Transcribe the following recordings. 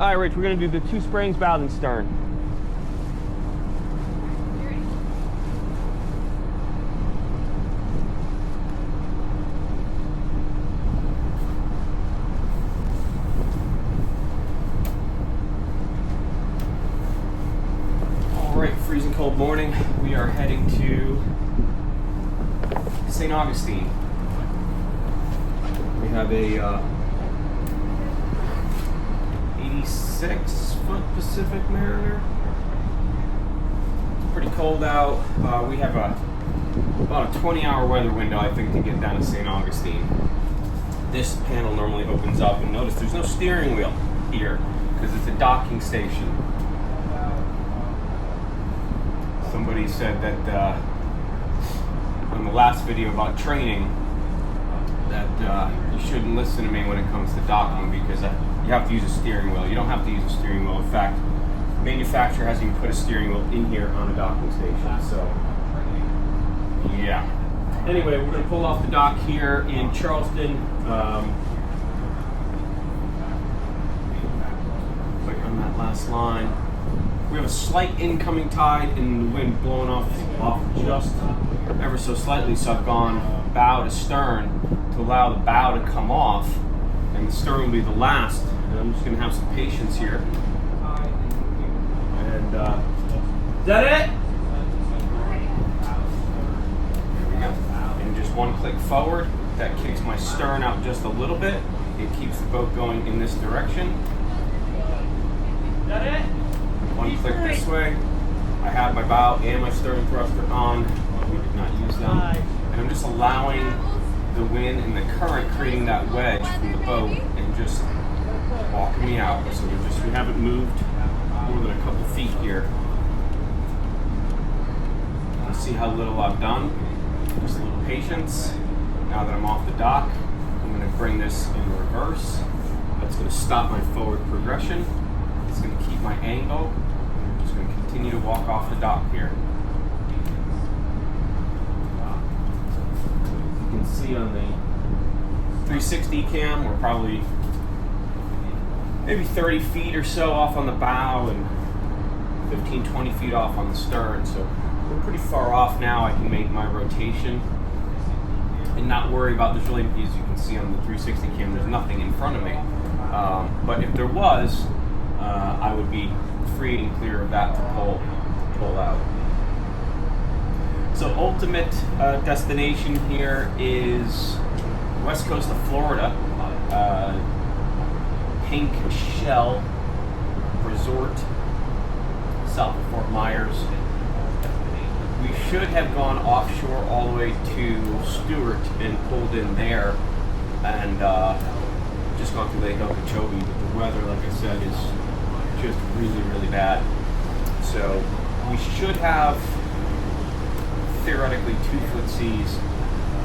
right, Rich, we're going to do the 2 sprayings, bow and stern. All right, freezing cold morning. We are heading to St. Augustine. We have a 86-foot Pacific Mariner. It's pretty cold out. We have about a 20-hour weather window, I think, to get down to St. Augustine. This panel normally opens up, and notice there's no steering wheel here because it's a docking station. Somebody said that on the last video about training that you shouldn't listen to me when it comes to docking because you have to use a steering wheel. You don't have to use a steering wheel. In fact, the manufacturer hasn't even put a steering wheel in here on a docking station. So, yeah. Anyway, we're going to pull off the dock here in Charleston. Like on that last line. We have a slight incoming tide and the wind blowing off just ever so slightly, so I've gone bow to stern to allow the bow to come off, and the stern will be the last. And I'm just going to have some patience here. And is that it? There we go. And just one click forward. That kicks my stern out just a little bit. It keeps the boat going in this direction. Is that it? One click this way. I have my bow and my stern thruster on. We did not use them. And I'm just allowing the wind and the current creating that wedge from the boat and just walking me out. So we haven't moved more than a couple feet here. Let's see how little I've done. Just a little patience. Now that I'm off the dock, I'm going to bring this in reverse. That's going to stop my forward progression. It's going to keep my angle. I'm just going to continue to walk off the dock here. You can see on the 360 cam, we're probably maybe 30 feet or so off on the bow and 15, 20 feet off on the stern. So we're pretty far off now. I can make my rotation and not worry about, there's really, as you can see on the 360 cam, there's nothing in front of me. But if there was, I would be free and clear of that to pull out. So ultimate destination here is west coast of Florida, Pink Shell Resort, south of Fort Myers. We should have gone offshore all the way to Stewart and pulled in there and just gone through Lake Okeechobee, but the weather, like I said, is just really, really bad. So we should have theoretically 2-foot seas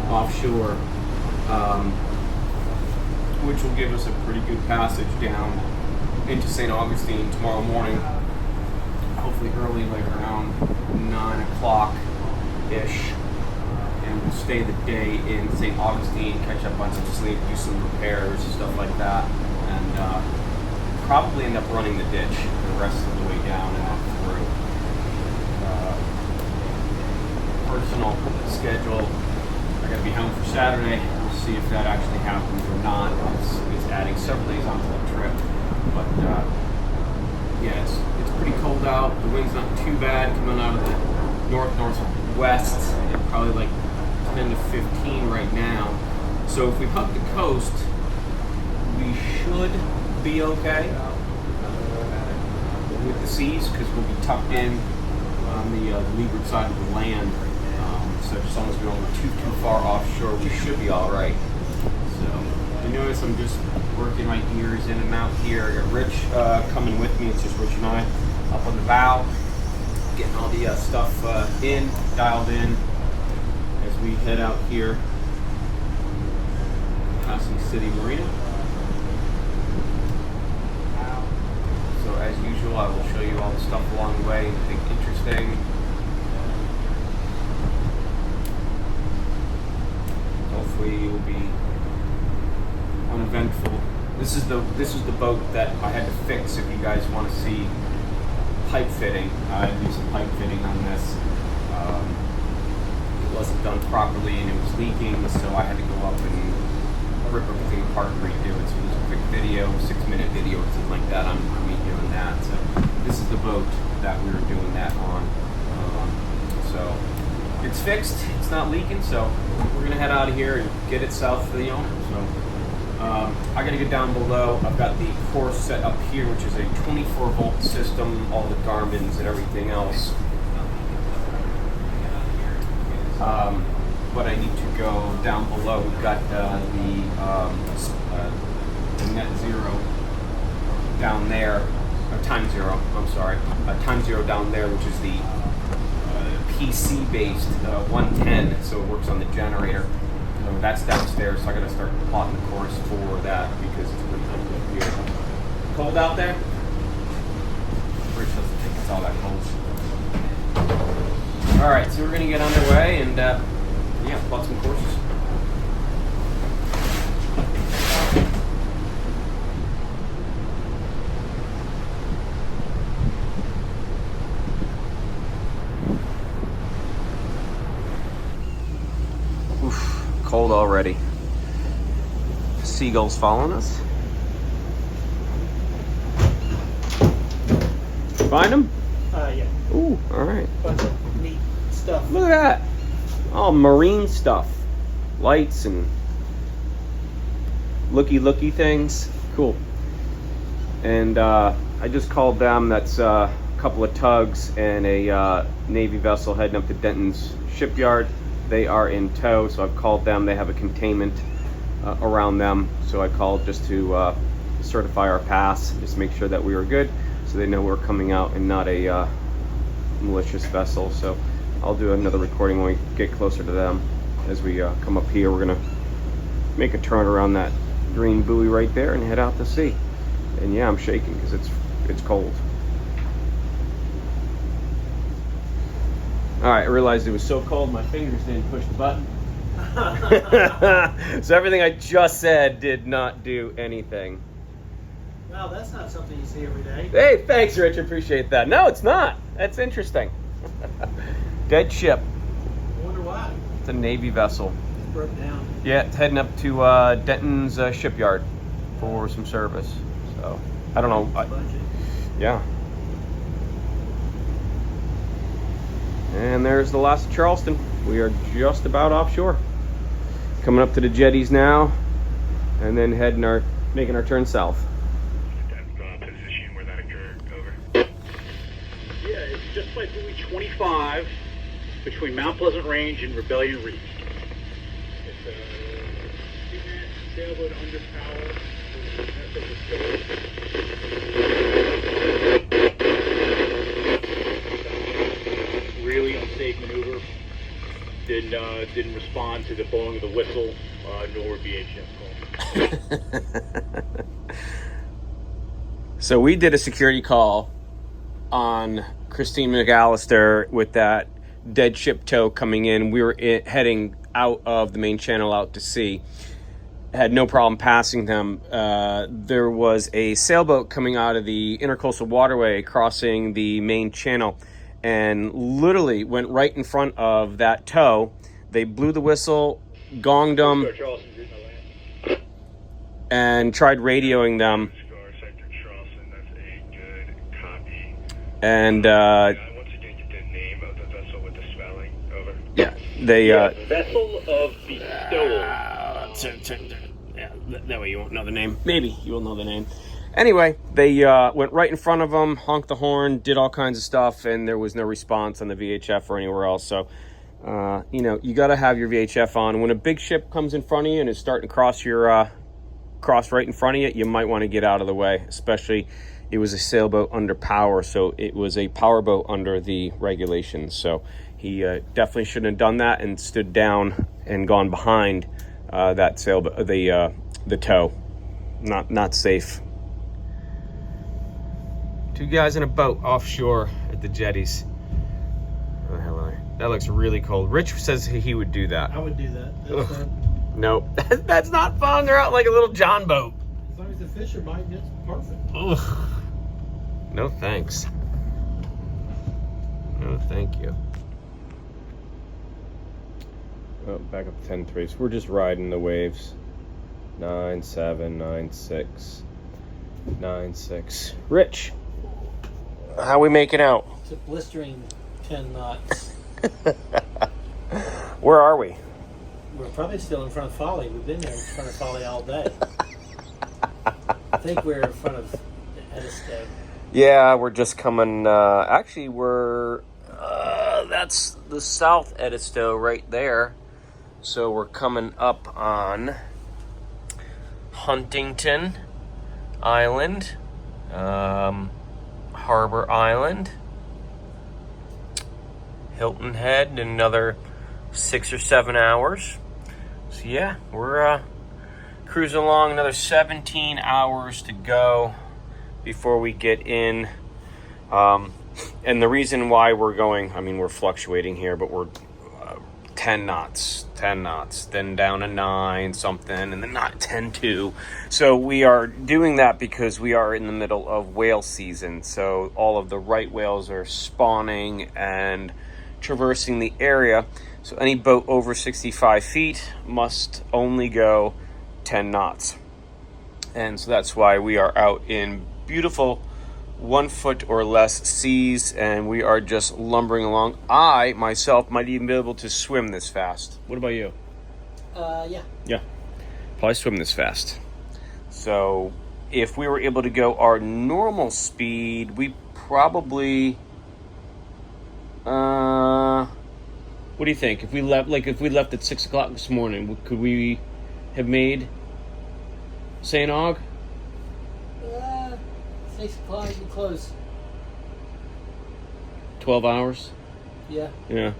offshore, which will give us a pretty good passage down into St. Augustine tomorrow morning, hopefully early, like around 9 o'clock-ish, and we'll stay the day in St. Augustine, catch up on some sleep, do some repairs, stuff like that, and probably end up running the ditch the rest of the way down and up through. Personal schedule, I gotta be home for Saturday. We'll see if that actually happens or not. It's adding several days onto the trip, but yeah, it's pretty cold out. The wind's not too bad coming out of the northwest, probably like 10 to 15 right now. So if we hug the coast, we should be okay with the seas because we'll be tucked in on the leeward side of the land. So as long as we don't go too far offshore, we should be all right. So you notice I'm just working my gears in and out here. I got Rich coming with me. It's just Rich and I up on the bow, getting all the stuff dialed in as we head out here, passing City Marina. So as usual, I will show you all the stuff along the way, anything interesting. Hopefully it will be uneventful This is the boat that I had to fix. If you guys want to see pipe fitting, I had to do some pipe fitting on this. It wasn't done properly and it was leaking, so I had to go up and rip everything apart and redo it. So it was a quick video, 6-minute video or something like that on me doing that. So this is the boat that we were doing that on. So it's fixed, it's not leaking, so we're gonna head out of here and get it south to the owner. So I gotta get down below. I've got the course set up here, which is a 24-volt system, all the Garmin's and everything else. But I need to go down below. We've got the net zero down there, or time zero, I'm sorry, time zero down there, which is the PC-based 110, so it works on the generator. So that's downstairs, so I gotta start plotting the course for that because it's pretty cold up here. Cold out there? Rich doesn't think it's all that cold. Alright, so we're gonna get underway and yeah, plot some courses. Oof, cold already. Seagulls following us. Find them? Yeah. Ooh, alright. Bunch of neat stuff. Look at that. All marine stuff. Lights and looky things. Cool. And I just called them. That's a couple of tugs and a Navy vessel heading up to Denton's shipyard. They are in tow, so I've called them. They have a containment around them. So I called just to certify our pass, just make sure that we were good, so they know we're coming out and not a malicious vessel. So I'll do another recording when we get closer to them. As we come up here, we're gonna make a turn around that green buoy right there and head out to sea. And yeah, I'm shaking because it's cold. All right, I realized it was so cold my fingers didn't push the button. So everything I just said did not do anything. Well, that's not something you see every day. Hey, thanks, Rich. Appreciate that. No, it's not. That's interesting. Dead ship. I wonder why. It's a Navy vessel. It's broke down. Yeah, it's heading up to Denton's shipyard for some service. So I don't know. Yeah. And there's the last of Charleston. We are just about offshore. Coming up to the jetties now, and then making our turn south. Position where that occurred. Over. Yeah, it's just by buoy 25 between Mount Pleasant Range and Rebellion Reef. It's a 2-net sailboat undertow. Really unsafe maneuver. Didn't respond to the blowing of the whistle, nor VHF call. So we did a security call on Christine McAllister with that dead ship tow coming in. We were heading out of the main channel out to sea. Had no problem passing them. There was a sailboat coming out of the intercoastal waterway crossing the main channel and literally went right in front of that tow. They blew the whistle, gonged them, and tried radioing them. And once again, get the name of the vessel with the spelling. Over. yeah, they Vessel of Bestowal. yeah, that way you won't know the name. Maybe you will know the name. Anyway, they went right in front of them, honked the horn, did all kinds of stuff, and there was no response on the VHF or anywhere else. So, you know, you got to have your VHF on. When a big ship comes in front of you and is starting to cross right in front of you, you might want to get out of the way. Especially, it was a sailboat under power, so it was a power boat under the regulations. So he definitely shouldn't have done that and stood down and gone behind that sailboat, the tow. Not safe. Two guys in a boat offshore at the jetties. Where the hell are they? That looks really cold. Rich says he would do that. I would do that. That's Nope. That's not fun. They're out like a little John boat. as long as the fish are biting, it's perfect. Ugh. No thanks. No, thank you. Oh, back up to 10-3. So we're just riding the waves. 9-7, 9-6, 9-6. Rich, how we making out? It's a blistering 10 knots. Where are we? We're probably still in front of Folly. We've been there in front of Folly all day. I think we're in front of Edisto. Yeah, we're just coming. Actually, we're. That's the South Edisto right there. So we're coming up on Huntington Island, Harbor Island, Hilton Head in another 6 or 7 hours. So yeah, we're cruising along, another 17 hours to go before we get in. And the reason why we're going, I mean, we're fluctuating here, but we're 10 knots, then down to 9 something, and then not 10-2. So we are doing that because we are in the middle of whale season. So all of the right whales are spawning and traversing the area. So any boat over 65 feet must only go 10 knots. And so that's why we are out in beautiful 1 foot or less seas, and we are just lumbering along. I, myself, might even be able to swim this fast. What about you? Yeah. Yeah. Probably swim this fast. So if we were able to go our normal speed, we probably... what do you think? If we left at 6 o'clock this morning, could we have made St. Aug? 6 o'clock, you close. 12 hours? Yeah. Yeah.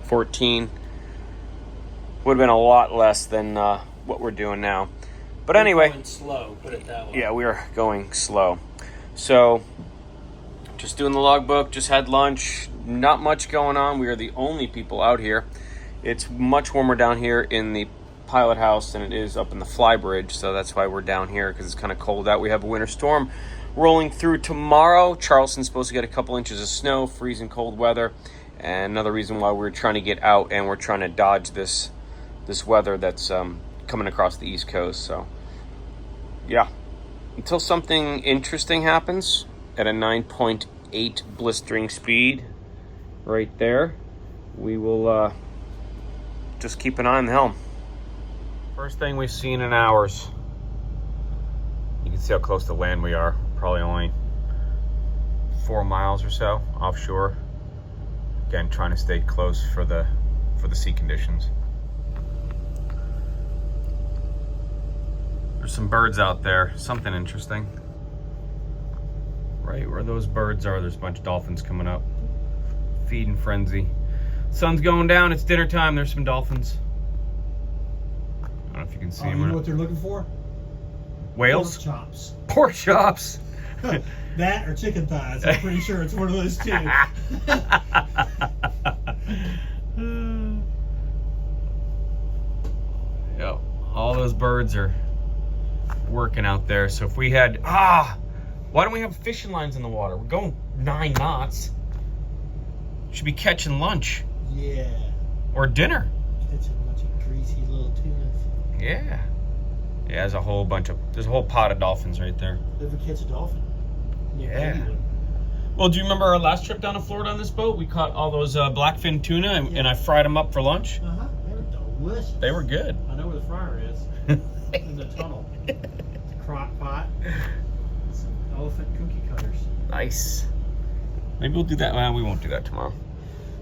14. Would have been a lot less than what we're doing now. But anyway. We're going slow, put it that way. Yeah, we are going slow. So, just doing the logbook, just had lunch. Not much going on. We are the only people out here. It's much warmer down here in the pilot house than it is up in the fly bridge. So that's why we're down here, because it's kind of cold out. We have a winter storm rolling through tomorrow. Charleston's supposed to get a couple inches of snow, freezing cold weather. And another reason why we're trying to get out and we're trying to dodge this weather that's coming across the East Coast. So, yeah. Until something interesting happens at a 9.8 blistering speed right there, we will just keep an eye on the helm. First thing we've seen in hours. You can see how close to land we are. Probably only 4 miles or so offshore. Again, trying to stay close for the sea conditions. There's some birds out there. Something interesting. Right where those birds are, there's a bunch of dolphins coming up. Feeding frenzy. Sun's going down. It's dinner time. There's some dolphins. I don't know if you can see them. You know what they're looking for? Whales? Pork chops. Pork chops. That or chicken thighs. I'm pretty sure it's one of those two. Yep. All those birds are working out there. So if we had... why don't we have fishing lines in the water? We're going 9 knots. Should be catching lunch. Yeah. Or dinner. Catching a bunch of greasy little tunas. Yeah. Yeah, there's a whole pot of dolphins right there. Ever catch a dolphin? Yeah. Well, do you remember our last trip down to Florida on this boat? We caught all those blackfin tuna and I fried them up for lunch. Uh-huh. They were delicious. They were good. I know where the fryer is. In the tunnel. It's a crock pot. Some elephant cookie cutters. Nice. Maybe we'll do that. Well, we won't do that tomorrow.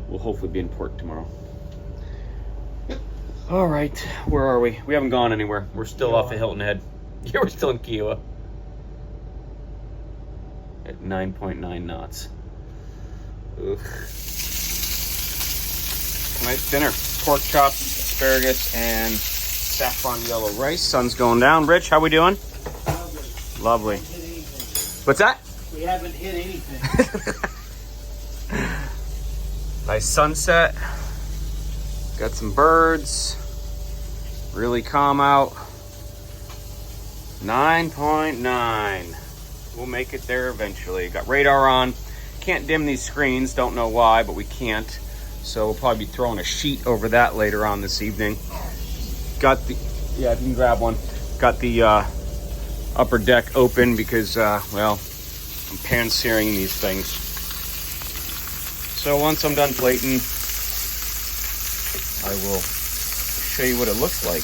We'll hopefully be in port tomorrow. All right, where are we? We haven't gone anywhere. We're still off of Hilton Head. Yeah, we're still in Kiowa. At 9.9 knots. Ugh. Nice dinner. Pork chops, asparagus, and saffron yellow rice. Sun's going down. Rich, how we doing? Lovely. What's that? We haven't hit anything. Nice sunset. Got some birds. Really calm out. 9.9. We'll make it there eventually. Got radar on. Can't dim these screens. Don't know why, but we can't. So we'll probably be throwing a sheet over that later on this evening. Got the, yeah, you can grab one. Got the upper deck open because, well, I'm pan-searing these things. So once I'm done plating, I will show you what it looks like.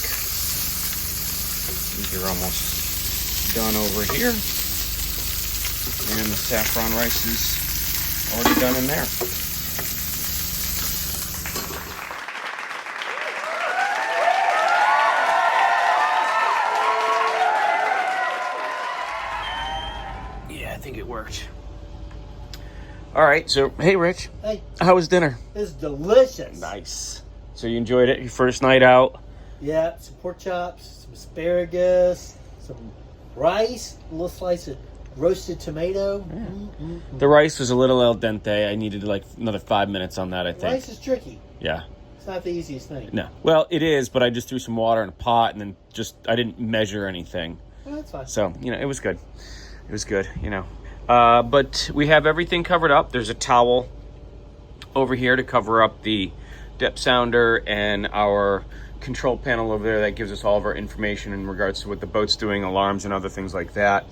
These are almost done over here. And the saffron rice is already done in there. Yeah, I think it worked. All right, so hey, Rich. Hey, How was dinner? it's delicious. Nice. So you enjoyed it? Your first night out? Yeah, some pork chops, some asparagus, some rice, a little slice of roasted tomato. Yeah. The rice was a little al dente. I needed like another 5 minutes on that, I think. Rice is tricky. Yeah. It's not the easiest thing. No. Well, it is, but I just threw some water in a pot and then I didn't measure anything. Well, that's fine. So, it was good. It was good, But we have everything covered up. There's a towel over here to cover up the depth sounder and our control panel over there that gives us all of our information in regards to what the boat's doing, alarms and other things like that.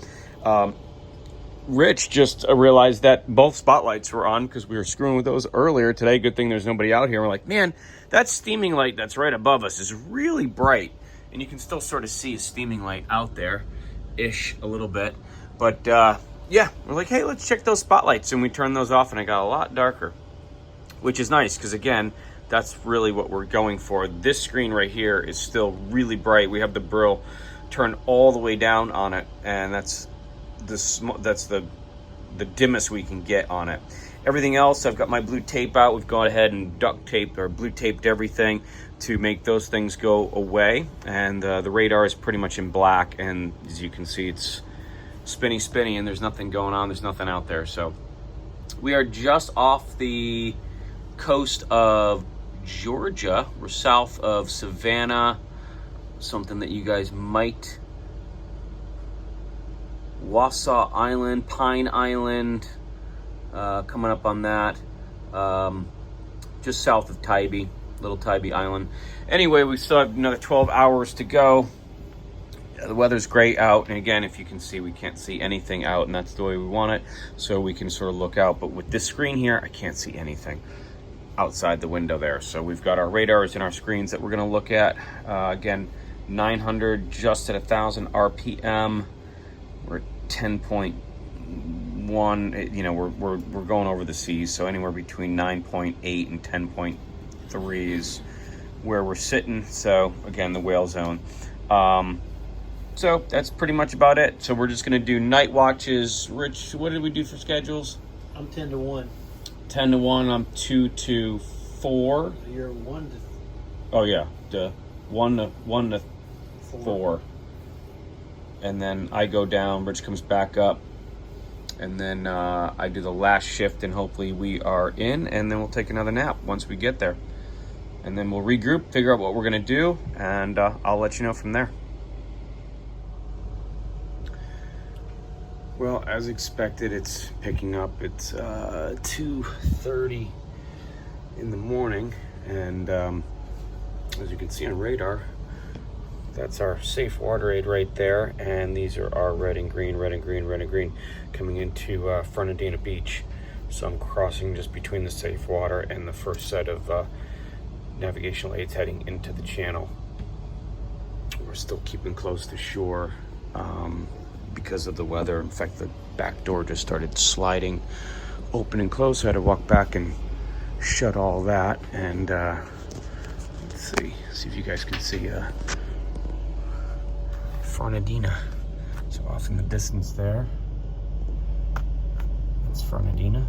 Rich just realized that both spotlights were on because we were screwing with those earlier today. Good thing there's nobody out here. We're like, man, that steaming light that's right above us is really bright. And you can still sort of see a steaming light out there-ish a little bit. But, yeah, we're like, hey, let's check those spotlights. And we turned those off and it got a lot darker, which is nice because, again, that's really what we're going for. This screen right here is still really bright. We have the brill turned all the way down on it, and that's the dimmest we can get on it. Everything else, I've got my blue tape out. We've gone ahead and duct taped or blue taped everything to make those things go away. And the radar is pretty much in black, and as you can see, it's spinny, and there's nothing going on. There's nothing out there. So we are just off the coast of Georgia. We're south of Savannah, something that you guys might, Wassaw Island, Pine Island, coming up on that, just south of Tybee, Little Tybee Island. Anyway, we still have another 12 hours to go. The weather's great out, and again, if you can see, we can't see anything out, and that's the way we want it, so we can sort of look out. But with this screen here, I can't see anything outside the window there. So we've got our radars and our screens that we're going to look at. Again, 900 just at 1,000 RPM. We're at 10.1. We're going over the seas, so anywhere between 9.8 and 10.3 is where we're sitting. So again, the whale zone. So that's pretty much about it. So we're just going to do night watches. Rich, what did we do for schedules? I'm 10 to 1. 10 to 1. I'm 2 to 4. You're 1 to Oh yeah, 1 to 4. And then I go down. Rich comes back up, and then I do the last shift, and hopefully we are in, and then we'll take another nap once we get there, and then we'll regroup, figure out what we're gonna do, and I'll let you know from there. Well, as expected, it's picking up. It's 2:30 in the morning, and as you can see on radar, that's our safe water aid right there, and these are our red and green coming into Fernandina Beach. So I'm crossing just between the safe water and the first set of navigational aids heading into the channel. We're still keeping close to shore because of the weather. In fact, the back door just started sliding open and close, so I had to walk back and shut all that. And let's see if you guys can see Fernandina. So off in the distance there, that's Fernandina.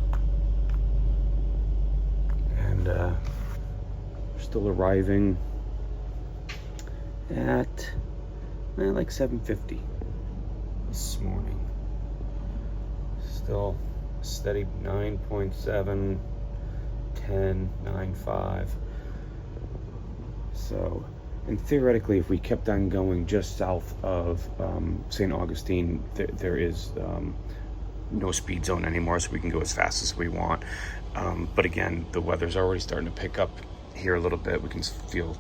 And we're still arriving at like 7:50 this morning. Still steady 9.7, 10, 9.5. So And theoretically, if we kept on going just south of St. Augustine, there is no speed zone anymore, so we can go as fast as we want. But again, the weather's already starting to pick up here a little bit. We can feel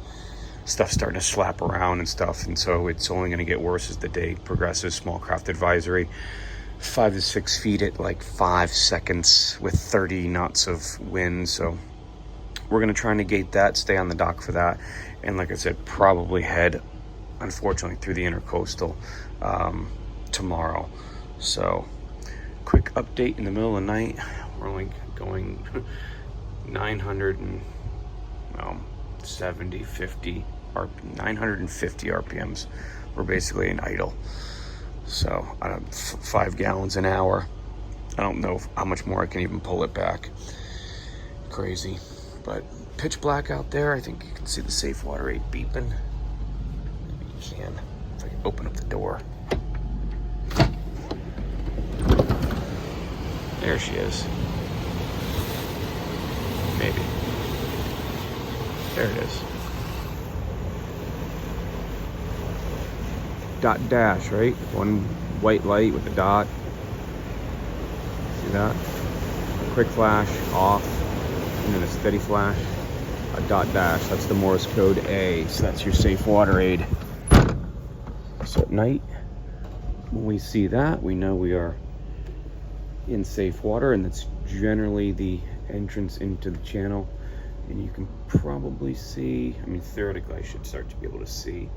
stuff starting to slap around and stuff, and so it's only going to get worse as the day progresses. Small craft advisory, 5 to 6 feet at like 5 seconds with 30 knots of wind. So we're going to try and negate that, stay on the dock for that, and like I said, probably head, unfortunately, through the intercoastal tomorrow. So quick update in the middle of the night. We're only going 950 RPMs. We're basically an idle. So 5 gallons an hour. I don't know how much more I can even pull it back. Crazy. But pitch black out there. I think you can see the Safe Water 8 beeping. Maybe you can. If I can open up the door. There she is. Maybe. There it is. Dot dash, right? One white light with a dot. See that? A quick flash, off, and then a steady flash. A dot dash, that's the Morse code A. So that's your safe water aid. So at night, when we see that, we know we are in safe water, and that's generally the entrance into the channel. And you can probably see, I mean, theoretically I should start to be able to see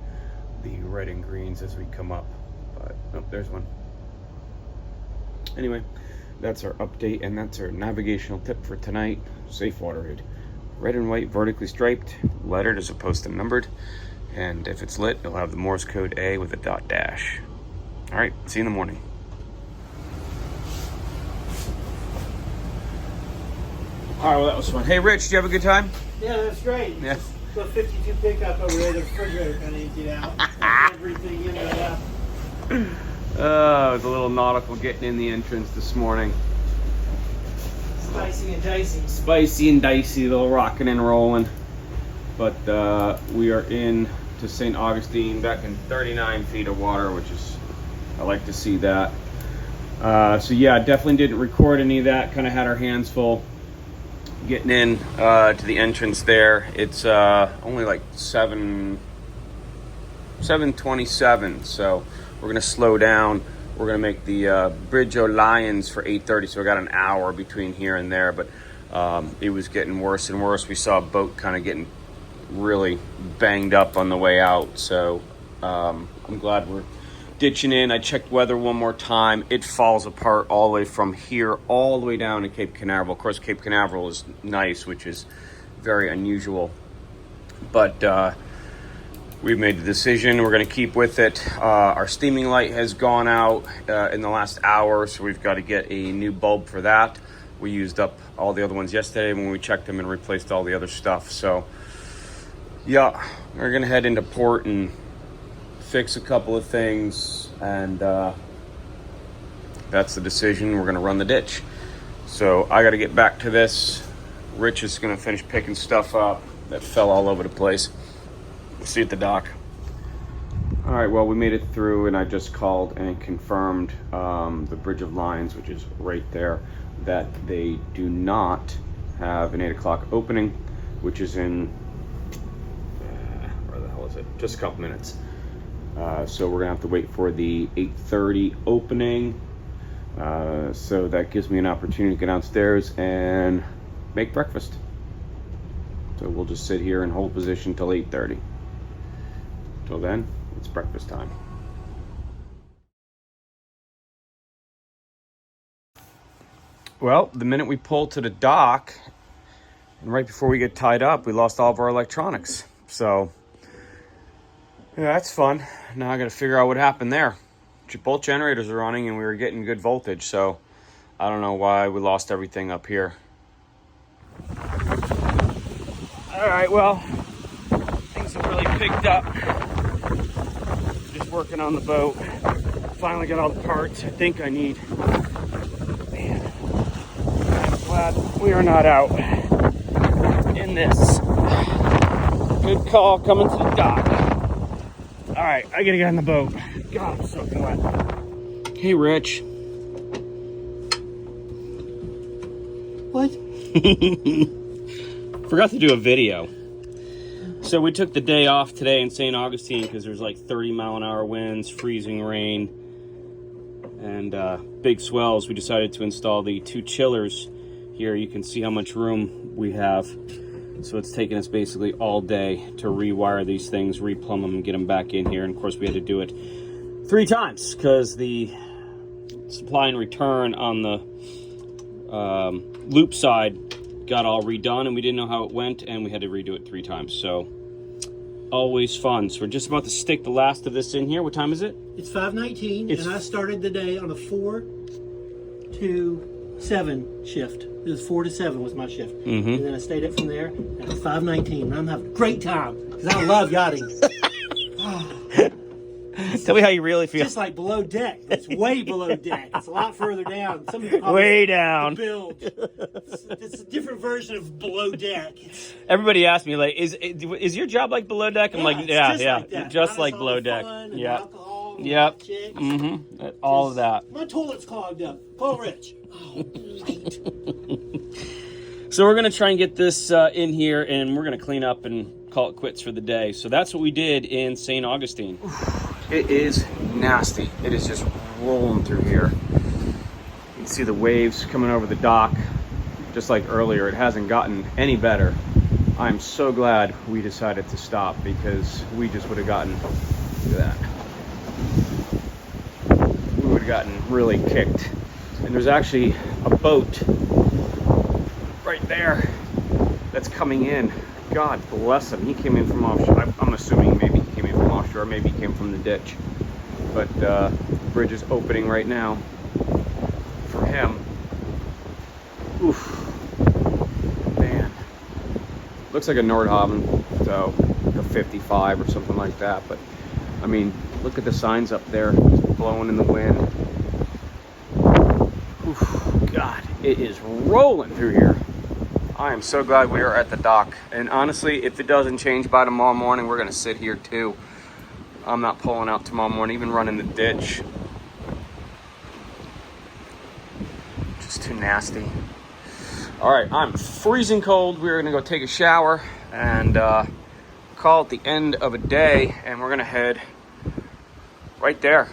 the red and greens as we come up, but oh, there's one. Anyway, that's our update, and that's our navigational tip for tonight. Safe water aid, red and white, vertically striped, lettered as opposed to numbered, and if it's lit, it'll have the Morse code A with a dot dash. All right, see you in the morning. All right, well, that was fun. Hey, Rich, did you have a good time? Yeah, that's great. Yeah. The 52 pickup over there, the refrigerator kind of emptied out. Everything in there. It was a little nautical getting in the entrance this morning. Spicy and dicey. Spicy and dicey, a little rocking and rolling. But we are in to St. Augustine, back in 39 feet of water, which is, I like to see that. So yeah, definitely didn't record any of that. Kind of had our hands full getting in to the entrance there. It's only like 7:27, so we're gonna slow down. We're gonna make the Bridge O'Lions for 8:30, so we got an hour between here and there. But it was getting worse and worse. We saw a boat kind of getting really banged up on the way out, so I'm glad we're ditching in. I checked weather one more time. It falls apart all the way from here all the way down to Cape Canaveral. Of course, Cape Canaveral is nice, which is very unusual, but we've made the decision. We're going to keep with it. Our steaming light has gone out in the last hour, so we've got to get a new bulb for that. We used up all the other ones yesterday when we checked them and replaced all the other stuff. So yeah, we're going to head into port and fix a couple of things, and that's the decision. We're going to run the ditch. So I got to get back to this. Rich is going to finish picking stuff up that fell all over the place. We'll see you at the dock. All right, well, we made it through, and I just called and confirmed the Bridge of Lions, which is right there, that they do not have an 8 o'clock opening, which is in, where the hell is it? Just a couple minutes. So we're gonna have to wait for the 8:30 opening. So that gives me an opportunity to get downstairs and make breakfast. So we'll just sit here and hold position till 8:30. Till then, it's breakfast time. Well, the minute we pull to the dock, and right before we get tied up, we lost all of our electronics. So yeah, that's fun. Now I got to figure out what happened there. Both generators are running and we were getting good voltage, so I don't know why we lost everything up here. All right, well, things have really picked up. Just working on the boat. Finally got all the parts I think I need. Man, I'm glad we are not out in this. Good call coming to the dock. right, I gotta get on the boat. God, I'm soaking wet. Hey, Rich. What? Forgot to do a video. So we took the day off today in St. Augustine because there's like 30-mile-an-hour winds, freezing rain, and big swells. We decided to install the 2 chillers here. You can see how much room we have. So it's taken us basically all day to rewire these things, replumb them, and get them back in here. And of course we had to do it 3 times because the supply and return on the loop side got all redone and we didn't know how it went, and we had to redo it 3 times. So always fun. So we're just about to stick the last of this in here. What time is it? It's 5:19, and I started the day on a 4 to 7 shift. It was 4 to 7 was my shift. Mm-hmm. And then I stayed up from there, and it's 5:19, and I'm having a great time, because I love yachting. Tell me how you really feel. Just like below deck. It's way below deck. It's a lot further down. Some people call Way it down. the bilge. It's a different version of below deck. Everybody asks me, like, is your job like below deck? I'm like, yeah, like that. just Minus like all below the deck. fun and Yeah. alcohol and Yep. chicks. Mm-hmm. All of that. My toilet's clogged up. Call Rich. Oh, great. So we're gonna try and get this in here, and we're gonna clean up and call it quits for the day. So that's what we did in St. Augustine. It is nasty. It is just rolling through here. You can see the waves coming over the dock, just like earlier. It hasn't gotten any better. I'm so glad we decided to stop because we just would have gotten, look at that. We would have gotten really kicked. And there's actually a boat right there that's coming in. God bless him. He came in from offshore. I'm assuming maybe he came in from offshore, maybe he came from the ditch. But the bridge is opening right now for him. Oof. Man. Looks like a Nordhaven, so like a 55 or something like that. But I mean, look at the signs up there, just blowing in the wind. Oof. God, it is rolling through here. I am so glad we are at the dock. And honestly, if it doesn't change by tomorrow morning, we're gonna sit here too. I'm not pulling out tomorrow morning, even running the ditch. Just too nasty. All right, I'm freezing cold. We're gonna go take a shower and call it the end of a day. And we're gonna head right there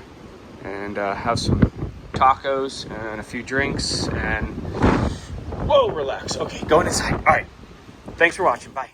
and have some tacos and a few drinks and whoa, relax. Okay, going inside. All right. Thanks for watching. Bye.